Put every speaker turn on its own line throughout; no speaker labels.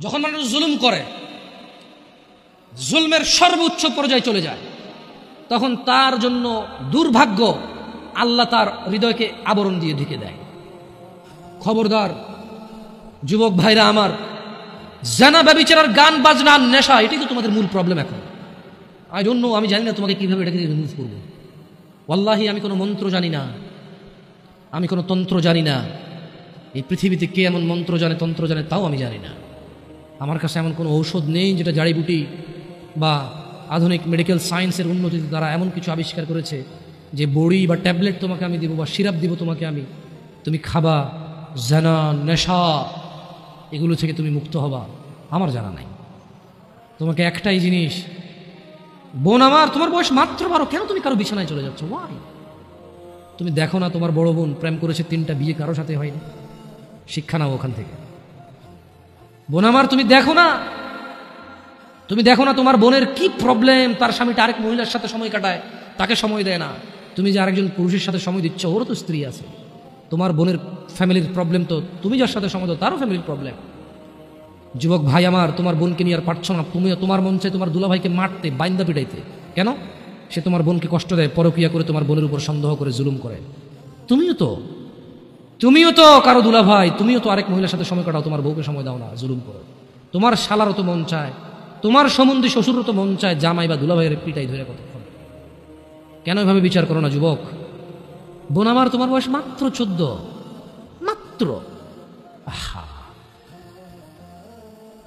যখন মানুষ জুলুম করে, জুলমের সর্বোচ্চ পর্যায়ে চলে যায়, তখন তার জন্য দুর্ভাগ্য আল্লাহ তার হৃদয়কে আবরণ দিয়ে ঢেকে দেয়। খবরদার যুবক ভাইরা আমার, জানা ব্যভিচার, গান বাজনা, নেশা, এটাই তো তোমাদের মূল প্রবলেম এখন। আই ডোন্ট নো, আমি জানি না তোমাকে কিভাবে এটাকে রিমুভ করবো। ওয়াল্লাহি আমি কোনো মন্ত্র জানি না, আমি কোনো তন্ত্র জানি না। এই পৃথিবীতে কে এমন মন্ত্র জানে, তন্ত্র জানে, তাও আমি জানি না। আমার কাছে এমন কোনো ঔষধ নেই যেটা জাড়িবুটি বা আধুনিক মেডিকেল সায়েন্সের উন্নতিতে তারা এমন কিছু আবিষ্কার করেছে যে বড়ি বা ট্যাবলেট তোমাকে আমি দিব বা সিরাপ দিব তোমাকে আমি, তুমি খাবা, জানা, নেশা, এগুলো থেকে তুমি মুক্ত হবা। আমার জানা নাই। তোমাকে একটাই জিনিস, বোন আমার, তোমার বয়স মাত্র 12, কেন তুমি কারো বিছানায় চলে যাচ্ছ? ওয়াই? তুমি দেখো না তোমার বড় বোন প্রেম করেছে, 3টা বিয়ে কারোর সাথে হয়নি। শিক্ষা নাও ওখান থেকে। বোন আমার, তুমি দেখো না তোমার বোনের কি প্রবলেম, তার স্বামীটা আরেক মহিলার সাথে সময় কাটায়, তাকে সময় দেয় না। তুমি যে আরেকজন পুরুষের সাথে সময় দিচ্ছ, ওরও তো স্ত্রী আছে। তোমার বোনের ফ্যামিলির প্রবলেম তো তুমি যার সাথে সময় দাও তারও ফ্যামিলির প্রবলেম। যুবক ভাই আমার, তোমার বোনকে নিয়ে আর পারছো না, তুমিও তোমার মন চাই তোমার দুলাভাইকে মারতে, বাইন্দা পিটাইতে। কেন? সে তোমার বোনকে কষ্ট দেয়, পরক্রিয়া করে তোমার বোনের উপর সন্দেহ করে জুলুম করে। তুমিও তো কারো দুলাভাই, তুমিও তো আরেক মহিলার সাথে সময় কাটাও, তোমার বউকে সময় দাও না, জুলুম করো। তোমার শালারও তো মন চায়, তোমার সম্বন্ধী শ্বশুরও তো মন চায় জামাই বা দুলাভাইয়ের পিটাই ধরে কতক্ষণ। কেন এভাবে বিচার করো না যুবক? বোন আমার, তোমার বয়স মাত্র 14, মাত্র। আহা,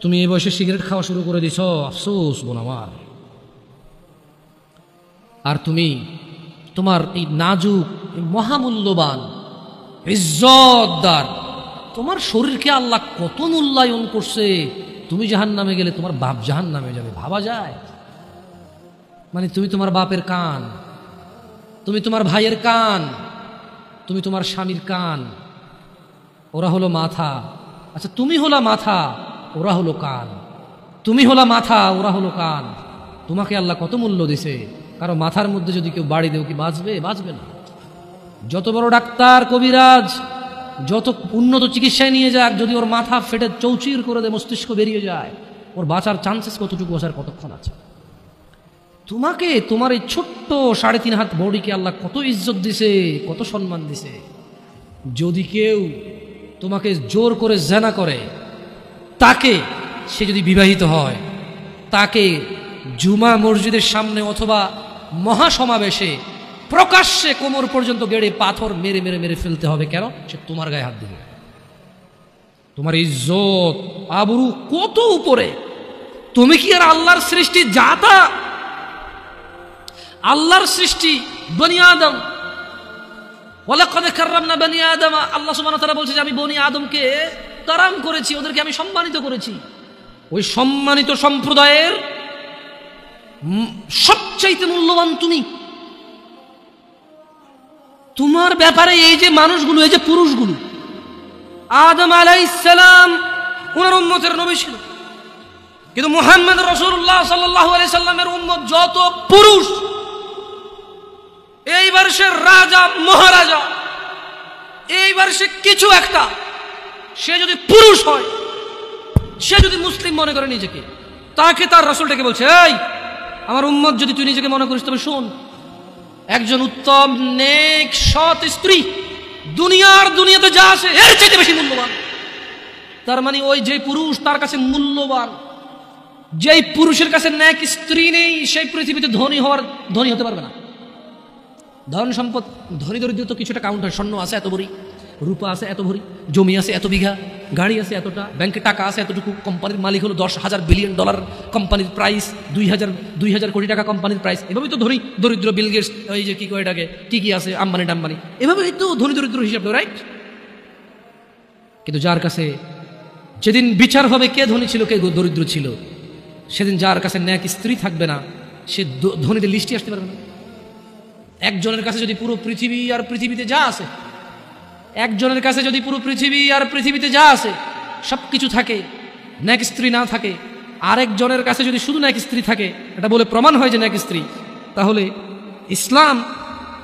তুমি এই বয়সে সিগারেট খাওয়া শুরু করে দিছ, আফসোস বোন আমার। আর তুমি তোমার এই নাজুক, মহামূল্যবান, ইজ্জতদার তোমার শরীরকে আল্লাহ কত মূল্যায়ন করছে। তুমি জাহান্নামে গেলে তোমার বাপ জাহান্নামে যাবে, ভাবা যায়? মানে তুমি তোমার বাপের কান, তুমি তোমার ভাইয়ের কান, তুমি তোমার স্বামীর কান, ওরা হলো মাথা। আচ্ছা, তুমি হলা মাথা, ওরা হলো কান। তুমি হলা মাথা, ওরা হলো কান। তোমাকে আল্লাহ কত মূল্য দিছে। কারো মাথার মধ্যে যদি কেউ বাড়ি দেও, কি বাঁচবে? বাঁচবে না। যত বড় ডাক্তার, কবিরাজ, যত উন্নত চিকিৎসায় নিয়ে যাক, যদি ওর মাথা ফেটে চৌচির করে দেয়, মস্তিষ্ক বেরিয়ে যায়, ওর বাঁচার চান্সেস কতটুকু আসার কতক্ষণ আছে? তোমাকে, তোমার এই ছোট্ট 3.5 হাত বডিকে আল্লাহ কত ইজ্জত দিছে, কত সম্মান দিছে। যদি কেউ তোমাকে জোর করে জেনা করে, তাকে, সে যদি বিবাহিত হয়, তাকে জুমা মসজিদের সামনে অথবা মহাসমাবেশে প্রকাশ্যে কোমর পর্যন্ত গেড়ে পাথর মেরে মেরে মেরে ফেলতে হবে। কেন? সে তোমার গায়ে হাত দিবে। তোমার ইজ্জত আবরু কত উপরে। তুমি কি আর আল্লাহর সৃষ্টি? জাতা আল্লাহর সৃষ্টি বনি আদম, ওয়ালাকাদ কাররামনা বনি আদম। আল্লাহ সুবহানাহু ওয়া তাআলা বলছে যে আমি বনি আদমকে কারাম করেছি, ওদেরকে আমি সম্মানিত করেছি। ওই সম্মানিত সম্প্রদায়ের সবচাইতে মূল্যবান তুমি। তোমার ব্যাপারে এই যে মানুষগুলো, এই যে পুরুষগুলো, আদম আলাইহিস সালাম ওনার উম্মতের নবী ছিল, কিন্তু মুহাম্মদ রাসূলুল্লাহ সাল্লাল্লাহু আলাইহি সাল্লামের উম্মত যত পুরুষ, এইবার সে রাজা মহারাজা, এইবার সে কিছু একটা, সে যদি পুরুষ হয়, সে যদি মুসলিম মনে করে নিজেকে, তাকে তার রাসূলটাকে বলছে, এই আমার উম্মত যদি তুই নিজেকে মনে করিস, তবে শোন, একজন উত্তম নেক সৎ স্ত্রী দুনিয়াতে যা আছে এর চাইতে বেশি মূল্যবান। তার মানে ওই যে পুরুষ তার কাছে মূল্যবান, যেই পুরুষের কাছে নেক স্ত্রী নেই, সেই পৃথিবীতে ধনী হতে পারবে না। ধন সম্পদ, ধনী দরিদ্র তো কিছুটা কাউন্ট হয়। স্বর্ণ আছে এত ভরি, রূপা আছে এত ভরি, জমি আছে এত বিঘা, গাড়ি আছে এতটা, ব্যাংকে টাকা আছে এতটুকু, কোম্পানির মালিক হলো $10,000 বিলিয়ন কোম্পানির প্রাইস, 2,000 কোটি টাকা কোম্পানির প্রাইস। এভাবেই তো ধনী দরিদ্র, বিল গেটস, ওই যে কি কয় এটাকে, কি আছে, আম্বানি টাম্বানি, এভাবেই তো ধনী দরিদ্র হিসাব, রাইট? কিন্তু যার কাছে, যেদিন বিচার হবে কে ধনী ছিল কে দরিদ্র ছিল, সেদিন যার কাছে ন্যাক স্ত্রী থাকবে না, সে ধনীদের লিস্টে আসতে পারবে না। একজনের কাছে যদি পুরো পৃথিবী আর পৃথিবীতে যা আছে, একজনের কাছে যদি পুরো পৃথিবী আর পৃথিবীতে যা আছে সবকিছু থাকে, ন্যাক স্ত্রী না থাকে, আরেকজনের কাছে যদি শুধু ন্যাক স্ত্রী থাকে, এটা বলে প্রমাণ হয় যে ন্যাক স্ত্রী, তাহলে ইসলাম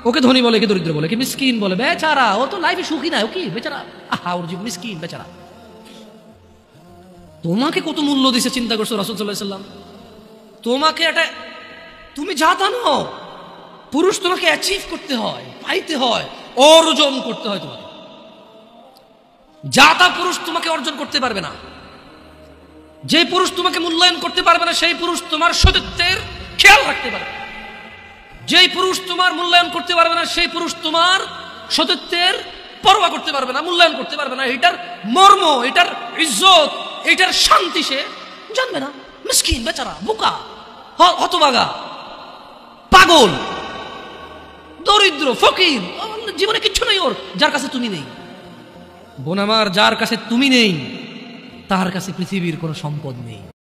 ওকে ধনী বলে, কে দরিদ্র বলে, কে মিসকিন বলে। বেচারা, ও তো লাইফে সুখী না, ও কি বেচারা, আহা ওর জীবন মিসকিন বেচারা। তোমাকে কত মূল্য দিছে চিন্তা করছো রাসূল সাল্লাল্লাহু আলাইহি সাল্লাম। তোমাকে এটা তুমি যা তা নও, পুরুষ তোমাকে অ্যাচিভ করতে হয়, পাইতে হয়, অর্জন করতে হয়। তোমাকে যা তা পুরুষ তোমাকে অর্জন করতে পারবে না। যে পুরুষ তোমাকে মূল্যায়ন করতে পারবে না সেই পুরুষ তোমার সতীত্বের খেয়াল রাখতে পারবে। যেই পুরুষ তোমার মূল্যায়ন করতে পারবে না সেই পুরুষ তোমার সতীত্বের পরোয়া করতে পারবে না, মূল্যায়ন করতে পারবে না। এটার মর্ম, এটার ইজ্জত, এটার শান্তি সে জানবে না। মিসকিন, বেচারা, বোকা, হতভাগা, পাগল, দরিদ্র, ফকির, জীবনে কিচ্ছু নেই ওর, যার কাছে তুমি নেই। বোন আমার, যার কাছে তুমি নেই তার কাছে পৃথিবীর কোনো সম্পদ নেই।